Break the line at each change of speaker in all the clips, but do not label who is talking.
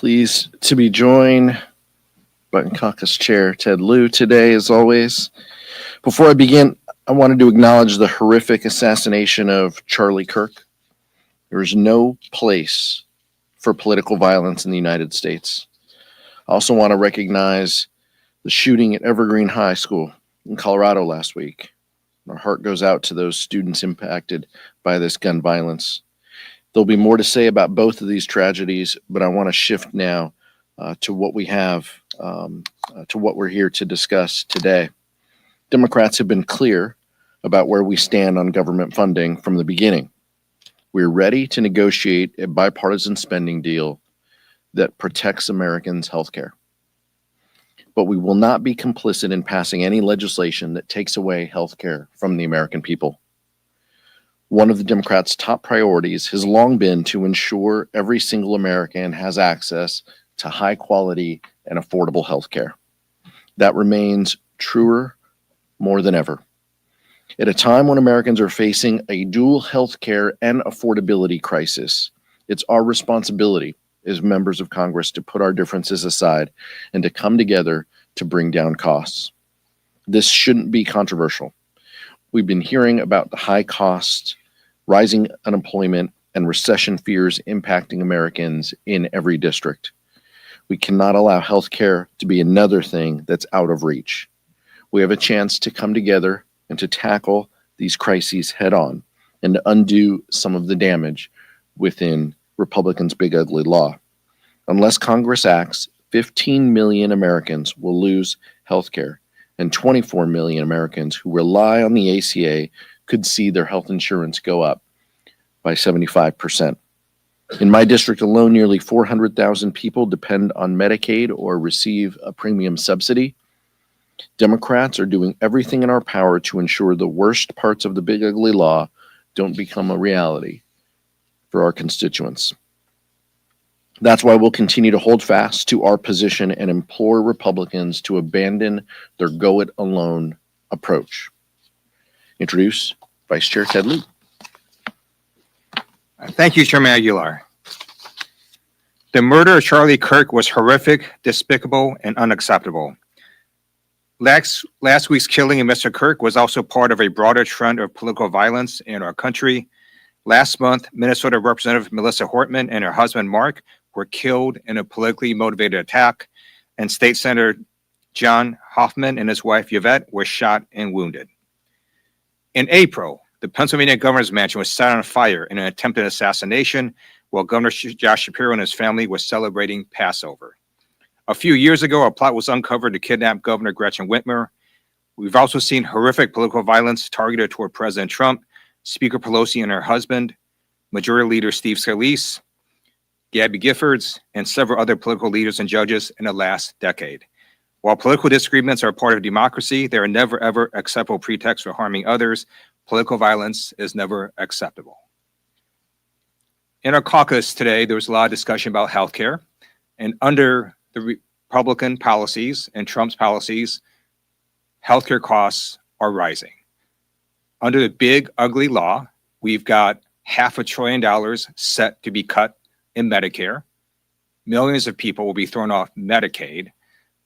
Pleased to be joined by Caucus Chair Ted Lieu today, as always. Before I begin, I wanted to acknowledge the horrific assassination of Charlie Kirk. There is no place for political violence in the United States. I also want to recognize the shooting at Evergreen High School in Colorado last week. Our heart goes out to those students impacted by this gun violence. There'll be more to say about both of these tragedies, but I want to shift now to what we have, to what we're here to discuss today. Democrats have been clear about where we stand on government funding from the beginning. We're ready to negotiate a bipartisan spending deal that protects Americans' health care. But we will not be complicit in passing any legislation that takes away health care from the American people. One of the Democrats' top priorities has long been to ensure every single American has access to high quality and affordable health care. That remains truer more than ever. At a time when Americans are facing a dual health care and affordability crisis, it's our responsibility as members of Congress to put our differences aside and to come together to bring down costs. This shouldn't be controversial. We've been hearing about the high costs, rising unemployment, and recession fears impacting Americans in every district. We cannot allow healthcare to be another thing that's out of reach. We have a chance to come together and to tackle these crises head on and to undo some of the damage within Republicans' big ugly law. Unless Congress acts, 15 million Americans will lose healthcare, and 24 million Americans who rely on the ACA could see their health insurance go up by 75%. In my district alone, nearly 400,000 people depend on Medicaid or receive a premium subsidy. Democrats are doing everything in our power to ensure the worst parts of the big ugly law don't become a reality for our constituents. That's why we'll continue to hold fast to our position and implore Republicans to abandon their go-it-alone approach. Introduce Vice Chair Ted Lieu.
Thank you, Chairman Aguilar. The murder of Charlie Kirk was horrific, despicable, and unacceptable. Last week's killing of Mr. Kirk was also part of a broader trend of political violence in our country. Last month, Minnesota Representative Melissa Hortman and her husband Mark were killed in a politically motivated attack, and State Senator John Hoffman and his wife Yvette were shot and wounded. In April, the Pennsylvania governor's mansion was set on fire in an attempted assassination while Governor Josh Shapiro and his family were celebrating Passover. A few years ago, a plot was uncovered to kidnap Governor Gretchen Whitmer. We've also seen horrific political violence targeted toward President Trump, Speaker Pelosi and her husband, Majority Leader Steve Scalise, Gabby Giffords, and several other political leaders and judges in the last decade. While political disagreements are part of democracy, they are never, ever acceptable pretext for harming others. Political violence is never acceptable. In our caucus today, there was a lot of discussion about healthcare, and under the Republican policies and Trump's policies, healthcare costs are rising. Under the big, ugly law, we've got $500 billion set to be cut in Medicare. Millions of people will be thrown off Medicaid,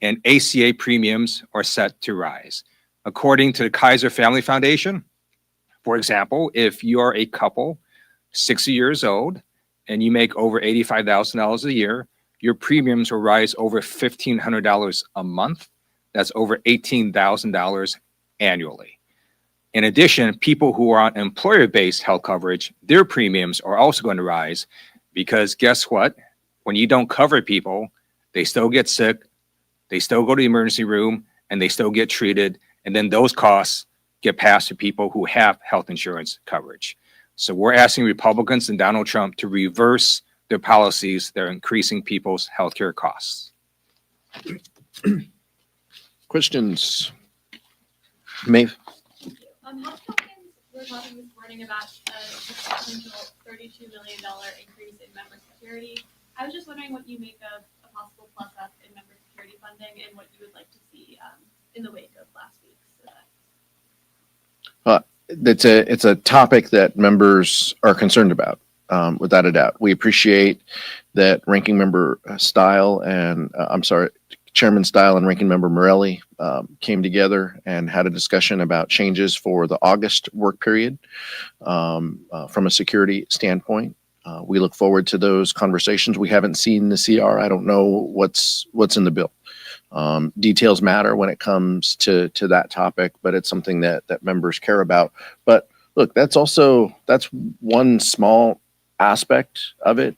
and ACA premiums are set to rise. According to the Kaiser Family Foundation, for example, if you are a couple, 60 years old, and you make over $85,000 a year, your premiums will rise over $1,500 a month. That's over $18,000 annually. In addition, people who are on employer-based health coverage, their premiums are also going to rise because guess what? When you don't cover people, they still get sick, they still go to the emergency room, and they still get treated. And then those costs get passed to people who have health insurance coverage. So we're asking Republicans and Donald Trump to reverse their policies that are increasing people's healthcare costs.
Questions? Maeve?
Health tokens, we're talking this morning about a potential $32 million increase in member security. I was just wondering what you make of a possible plus up in member security funding and what you would like to see in the wake of last week's event.
It's a topic that members are concerned about. without a doubt. We appreciate that Ranking Member Style and Chairman Style and Ranking Member Morelli came together and had a discussion about changes for the August work period from a security standpoint. We look forward to those conversations. We haven't seen the CR. I don't know what's in the bill. Details matter when it comes to that topic, but it's something that members care about. But look, that's one small aspect of it.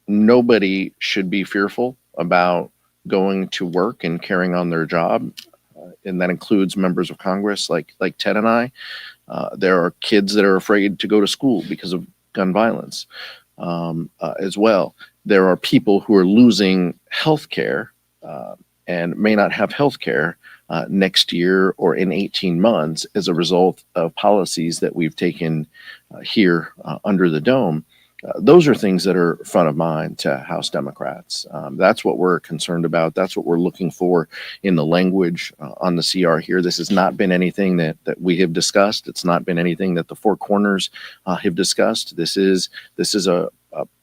Nobody should be fearful about going to work and carrying on their job, and that includes members of Congress like Ted and I. There are kids that are afraid to go to school because of gun violence as well. There are people who are losing health care and may not have health care next year or in 18 months as a result of policies that we've taken here under the dome. Those are things that are front of mind to House Democrats. That's what we're concerned about. That's what we're looking for in the language on the CR here. This has not been anything that we have discussed. It's not been anything that the four corners have discussed. This is a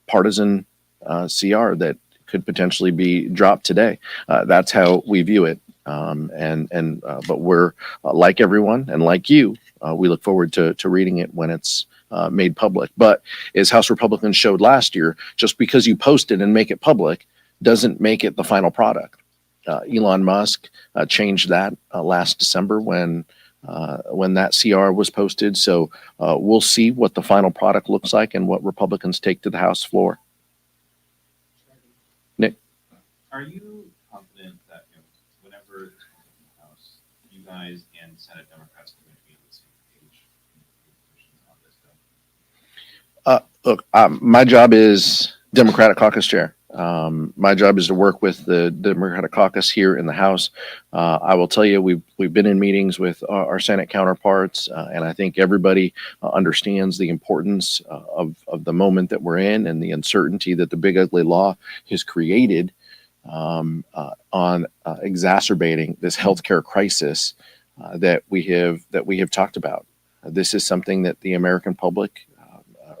partisan CR that could potentially be dropped today. That's how we view it. But we're like everyone and like you, we look forward to reading it when it's made public. But as House Republicans showed last year, just because you post it and make it public doesn't make it the final product. Elon Musk changed that last December when that CR was posted. So we'll see what the final product looks like and what Republicans take to the House floor. Nick?
Are you confident that whenever it's in the House, you guys and Senate Democrats are going to be on the same page on this bill?
Look, my job is Democratic Caucus Chair. My job is to work with the Democratic Caucus here in the House. I will tell you, we've been in meetings with our Senate counterparts, and I think everybody understands the importance of the moment that we're in and the uncertainty that the big ugly law has created on exacerbating this healthcare crisis that we have talked about. This is something that the American public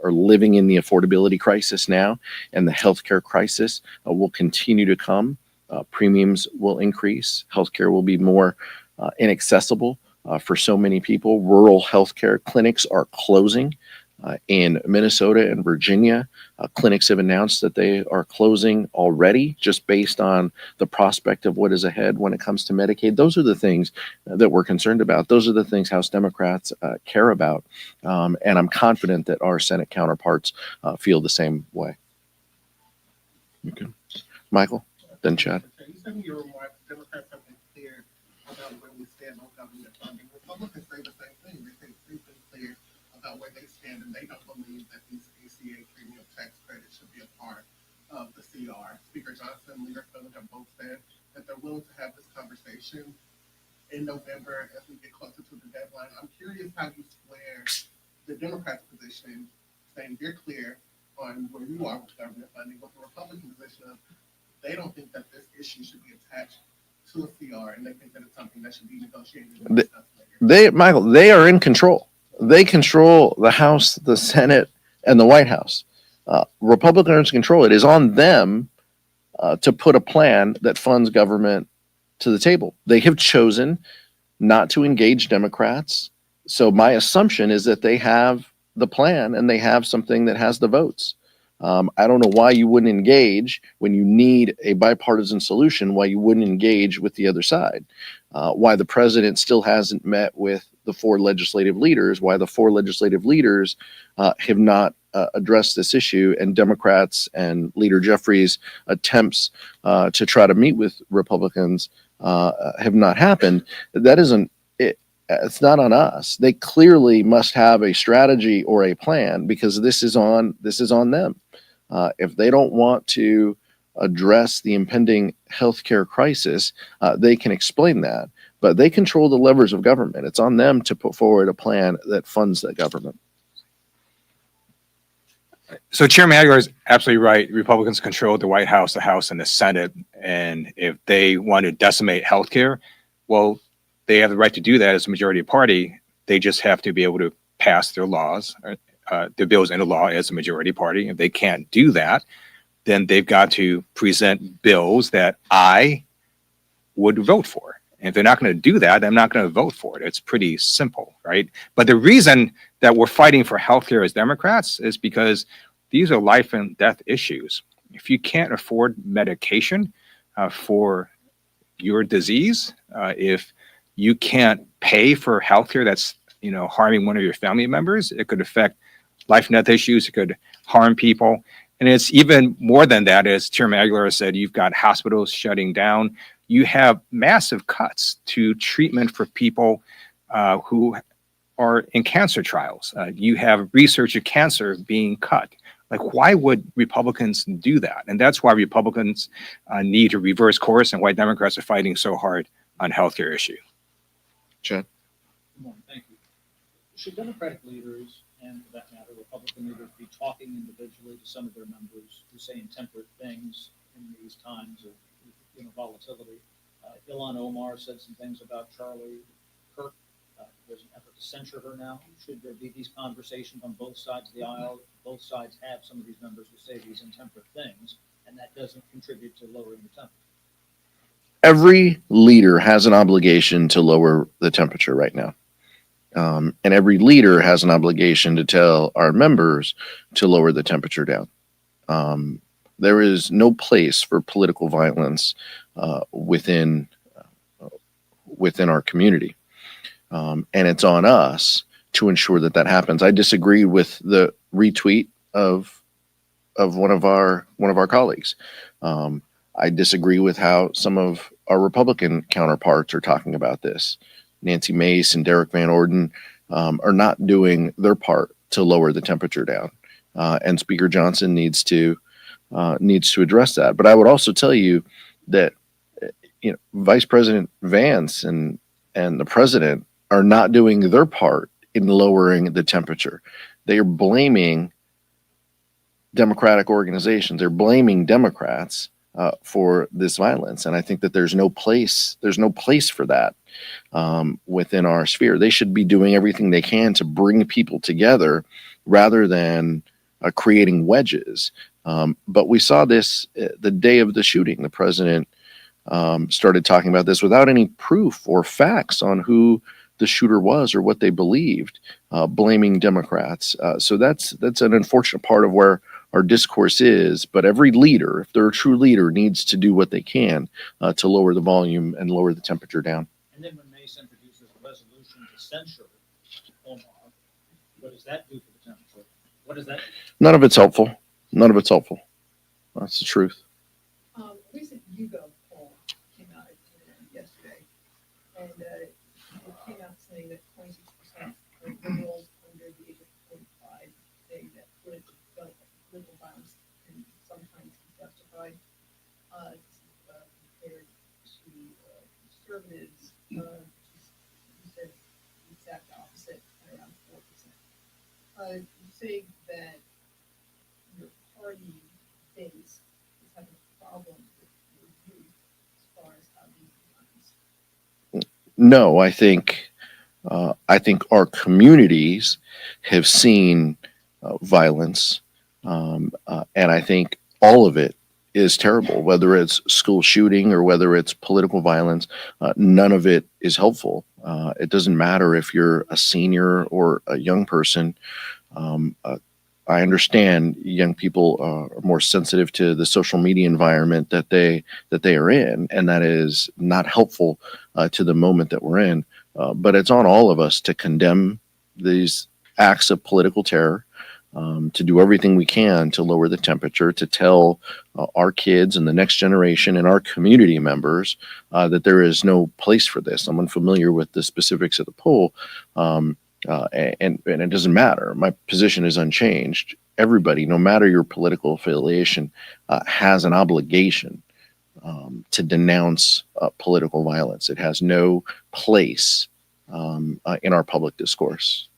are living in, the affordability crisis now, and the healthcare crisis will continue to come. Premiums will increase. Healthcare will be more inaccessible for so many people. Rural healthcare clinics are closing in Minnesota and Virginia. Clinics have announced that they are closing already just based on the prospect of what is ahead when it comes to Medicaid. Those are the things that we're concerned about. Those are the things House Democrats care about. And I'm confident that our Senate counterparts feel the same way. Okay. Michael, then Chad.
You said in your remarks, Democrats have been clear about where we stand on government funding. Republicans say the same thing. They say they've been clear about where they stand, and they don't believe that these ACA premium tax credits should be a part of the CR. Speaker Johnson and Leader Clinton have both said that they're willing to have this conversation in November as we get closer to the deadline. I'm curious how you square the Democrats' position, saying they're clear on where you are with government funding, with the Republican position of they don't think that this issue should be attached to a CR, and they think that it's something that should be negotiated and discussed later.
Michael, they are in control. They control the House, the Senate, and the White House. Republicans control it. It is on them to put a plan that funds government to the table. They have chosen not to engage Democrats. So my assumption is that they have the plan and they have something that has the votes. I don't know why you wouldn't engage when you need a bipartisan solution, why you wouldn't engage with the other side, why the president still hasn't met with the four legislative leaders, why the four legislative leaders have not addressed this issue, and Democrats and Leader Jeffries' attempts to try to meet with Republicans have not happened. That isn't it. It's not on us. They clearly must have a strategy or a plan because this is on them. If they don't want to address the impending healthcare crisis, they can explain that. But they control the levers of government. It's on them to put forward a plan that funds that government.
So Chairman Aguilar is absolutely right. Republicans control the White House, the House, and the Senate. And if they want to decimate healthcare, well, they have the right to do that as a majority party. They just have to be able to pass their laws the bills into law as a majority party. If they can't do that, then they've got to present bills that I would vote for. And if they're not going to do that, I'm not going to vote for it. It's pretty simple, right? But the reason that we're fighting for healthcare as Democrats is because these are life and death issues. If you can't afford medication for your disease, if you can't pay for healthcare that's harming one of your family members, it could affect life and death issues. It could harm people. And it's even more than that. As Chairman Aguilar said, you've got hospitals shutting down. You have massive cuts to treatment for people who are in cancer trials. You have research of cancer being cut. Like, why would Republicans do that? And that's why Republicans need to reverse course and why Democrats are fighting so hard on healthcare issue.
Chad?
Good morning, thank you. Should Democratic leaders, and for that matter, Republican leaders, be talking individually to some of their members who say intemperate things in these times of volatility? Ilhan Omar said some things about Charlie Kirk. There's an effort to censure her now. Should there be these conversations on both sides of the aisle? Both sides have some of these members who say these intemperate things, and that doesn't contribute to lowering the temperature.
Every leader has an obligation to lower the temperature right now. And every leader has an obligation to tell our members to lower the temperature down. There is no place for political violence within our community. And it's on us to ensure that that happens. I disagree with the retweet of one of our colleagues. I disagree with how some of our Republican counterparts are talking about this. Nancy Mace and Derek Van Orden are not doing their part to lower the temperature down, and Speaker Johnson needs to address that. But I would also tell you that Vice President Vance and the president are not doing their part in lowering the temperature. They are blaming Democratic organizations. They're blaming Democrats for this violence, and I think that there's no place for that within our sphere. They should be doing everything they can to bring people together rather than creating wedges. But we saw this the day of the shooting. The president started talking about this without any proof or facts on who the shooter was or what they believed, blaming Democrats. So that's an unfortunate part of where our discourse is. But every leader, if they're a true leader, needs to do what they can to lower the volume and lower the temperature down.
And then when Mace introduces a resolution to censure Omar, what does that do for the temperature? What does that do?
None of it's helpful. None of it's helpful. That's the truth.
A recent YouGov poll came out yesterday, and it came out saying that 26% of girls under the age of 45 say that political violence can sometimes be justified. Compared to conservatives, who said the exact opposite, around 4%. You say that your party base is having a problem with your youth as far as how these times.
No, I think our communities have seen violence, and I think all of it is terrible. Whether it's school shooting or whether it's political violence, none of it is helpful. It doesn't matter if you're a senior or a young person. I understand young people are more sensitive to the social media environment that they are in, and that is not helpful to the moment that we're in. But it's on all of us to condemn these acts of political terror, to do everything we can to lower the temperature, to tell our kids and the next generation and our community members that there is no place for this. I'm unfamiliar with the specifics of the poll. And it doesn't matter. My position is unchanged. Everybody, no matter your political affiliation, has an obligation to denounce political violence. It has no place in our public discourse.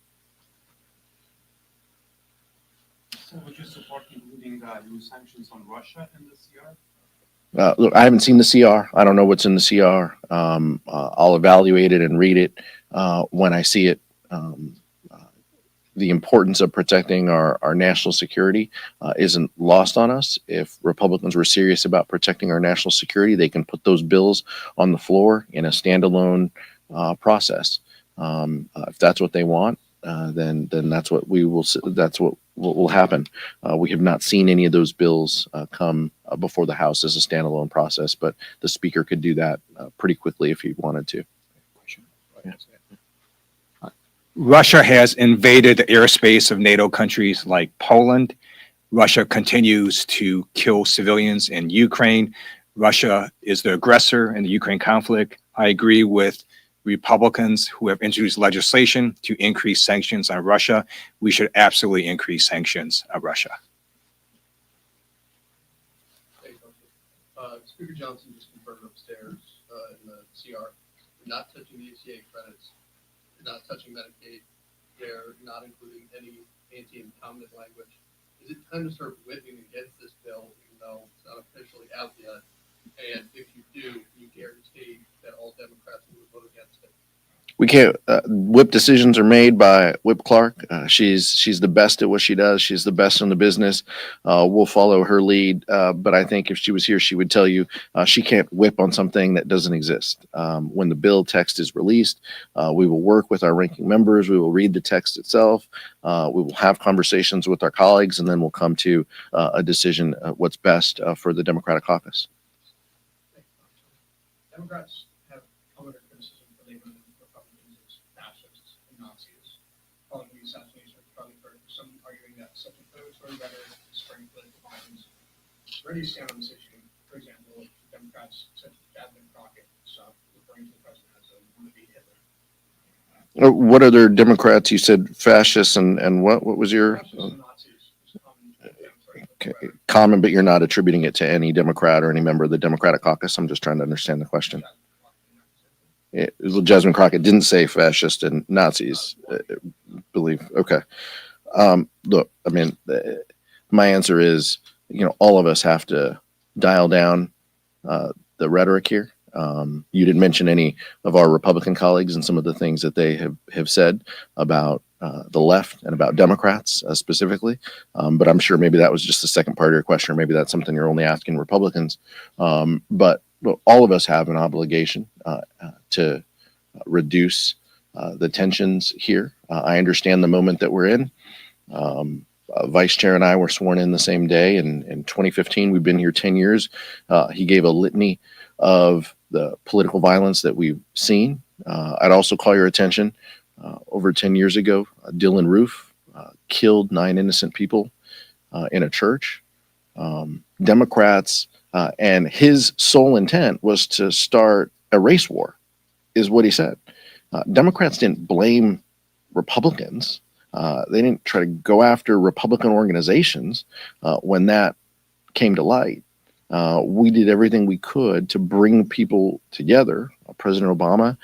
So would you support including new sanctions on Russia in the CR?
Look, I haven't seen the CR. I don't know what's in the CR. I'll evaluate it and read it when I see it. the importance of protecting our national security isn't lost on us. If Republicans were serious about protecting our national security, they can put those bills on the floor in a standalone process. If that's what they want, then that's what we will. That's what will happen. We have not seen any of those bills come before the House as a standalone process, but the Speaker could do that pretty quickly if he wanted to.
Russia has invaded the airspace of NATO countries like Poland. Russia continues to kill civilians in Ukraine. Russia is the aggressor in the Ukraine conflict. I agree with Republicans who have introduced legislation to increase sanctions on Russia. We should absolutely increase sanctions on Russia.
Speaker Johnson just confirmed upstairs in the CR, they're not touching the ACA credits, they're not touching Medicaid, they're not including any anti-incumbent language. Is it time to start whipping against this bill, even though it's not officially out yet? And if you do, can you guarantee that all Democrats will vote against it?
We can't. Whip decisions are made by Whip Clark. She's the best at what she does. She's the best in the business. We'll follow her lead. But I think if she was here, she would tell you she can't whip on something that doesn't exist. When the bill text is released, we will work with our ranking members. We will read the text itself. We will have conversations with our colleagues, and then we'll come to a decision what's best for the Democratic caucus.
Democrats have come under criticism for labeling Republicans as fascists and Nazis following the assassination of Charlie Kirk. Some arguing that such inflammatory rhetoric is spurring political violence. Where do you stand on this issue? For example, Democrats such as Jasmine Crockett stopped referring to the president as a wannabe Hitler.
What other Democrats? You said fascists and what? What was your?
Fascists and Nazis is common inflammatory
Okay.
rhetoric.
Common, but you're not attributing it to any Democrat or any member of the Democratic caucus. I'm just trying to understand the question. Jasmine Crockett didn't say fascist and Nazis, believe. Okay. Look, I mean, my answer is, all of us have to dial down the rhetoric here. You didn't mention any of our Republican colleagues and some of the things that they have said about the left and about Democrats specifically. But I'm sure maybe that was just the second part of your question, or maybe that's something you're only asking Republicans. But all of us have an obligation to reduce the tensions here. I understand the moment that we're in. Vice Chair and I were sworn in the same day. In 2015, we've been here 10 years. He gave a litany of the political violence that we've seen. I'd also call your attention over 10 years ago, Dylan Roof killed 9 innocent people in a church. Democrats and his sole intent was to start a race war, is what he said. Democrats didn't blame Republicans. They didn't try to go after Republican organizations when that came to light. We did everything we could to bring people together. President Obama,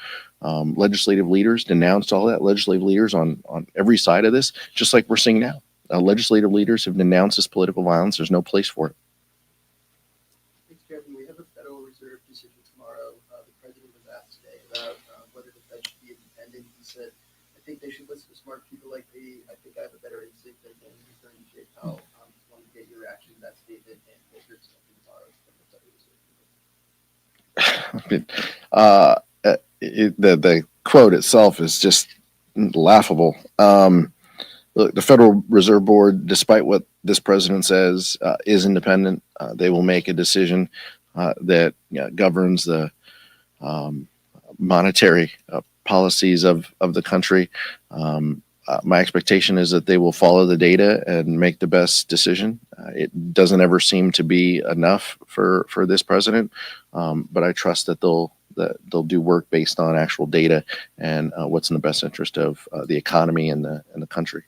legislative leaders denounced all that. Legislative leaders on every side of this, just like we're seeing now. Legislative leaders have denounced this political violence. There's no place for it.
Thanks, Kevin. We have a Federal Reserve decision tomorrow. The president was asked today about whether the Fed should be independent. He said, I think they should listen to smart people like me. I think I have a better instinct than him. He's going to Jay Powell. Just wanted to get your reaction to that statement and what you're expecting tomorrow from the Federal Reserve.
The quote itself is just laughable. Look, the Federal Reserve Board, despite what this president says, is independent. They will make a decision that governs the monetary policies of the country. My expectation is that they will follow the data and make the best decision. It doesn't ever seem to be enough for this president, but I trust that they'll do work based on actual data and what's in the best interest of the economy and the country.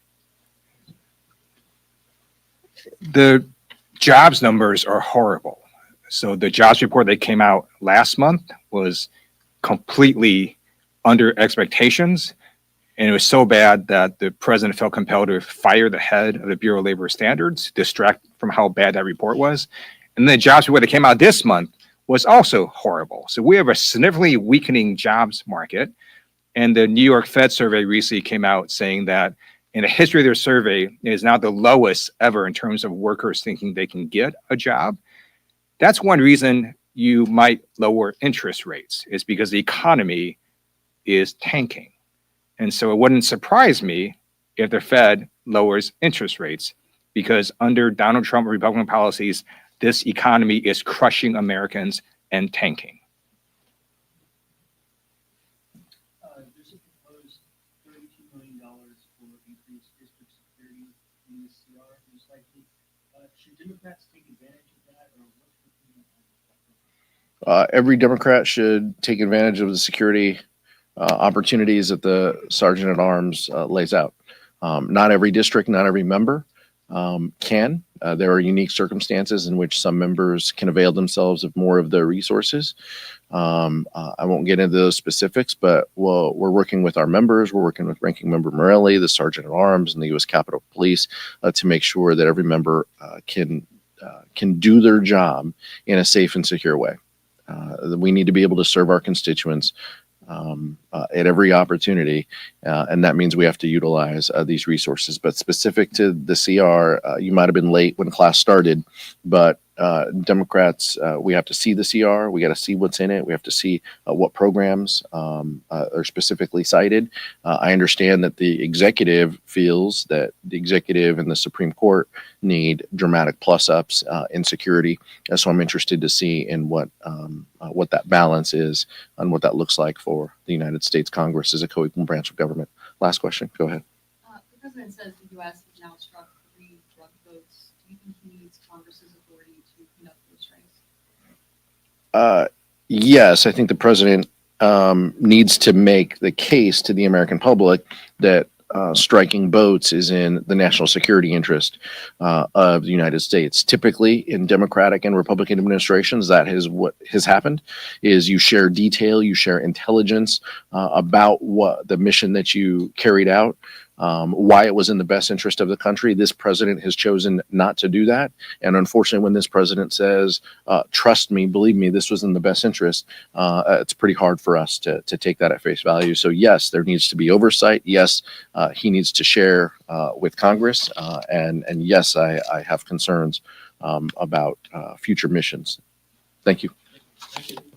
The jobs numbers are horrible. So the jobs report that came out last month was completely under expectations. And it was so bad that the president felt compelled to fire the head of the Bureau of Labor Standards, distract from how bad that report was. And the jobs report that came out this month was also horrible. So we have a significantly weakening jobs market. And the New York Fed survey recently came out saying that in the history of their survey, it is now the lowest ever in terms of workers thinking they can get a job. That's one reason you might lower interest rates, is because the economy is tanking. And so it wouldn't surprise me if the Fed lowers interest rates, because under Donald Trump Republican policies, this economy is crushing Americans and tanking.
There's a proposed $32 million for increased district security in the CR, most likely. Should Democrats take advantage of that, or what's the opinion on that?
Every Democrat should take advantage of the security opportunities that the Sergeant at Arms lays out. Not every district, not every member can. There are unique circumstances in which some members can avail themselves of more of the resources. I won't get into those specifics, but we're working with our members. We're working with Ranking Member Morelli, the Sergeant at Arms, and the U.S. Capitol Police to make sure that every member can do their job in a safe and secure way. We need to be able to serve our constituents at every opportunity, and that means we have to utilize these resources. But specific to the CR, you might have been late when class started, but Democrats, we have to see the CR. We got to see what's in it. We have to see what programs are specifically cited. I understand that the executive feels that the executive and the Supreme Court need dramatic plus-ups in security. So I'm interested to see in what that balance is and what that looks like for the United States Congress as a co-equal branch of government. Last question. Go ahead.
The president says the U.S. has now struck 3 drug votes. Do you think he needs Congress's authority to conduct those strikes?
Yes, I think the president needs to make the case to the American public that striking boats is in the national security interest of the United States. Typically, in Democratic and Republican administrations, that is what has happened. Is you share detail, you share intelligence about what the mission that you carried out, why it was in the best interest of the country. This president has chosen not to do that, and unfortunately, when this president says, "Trust me, believe me, this was in the best interest," it's pretty hard for us to take that at face value. So yes, there needs to be oversight. Yes, he needs to share with Congress, and yes, I have concerns about future missions. Thank you.
Thank you.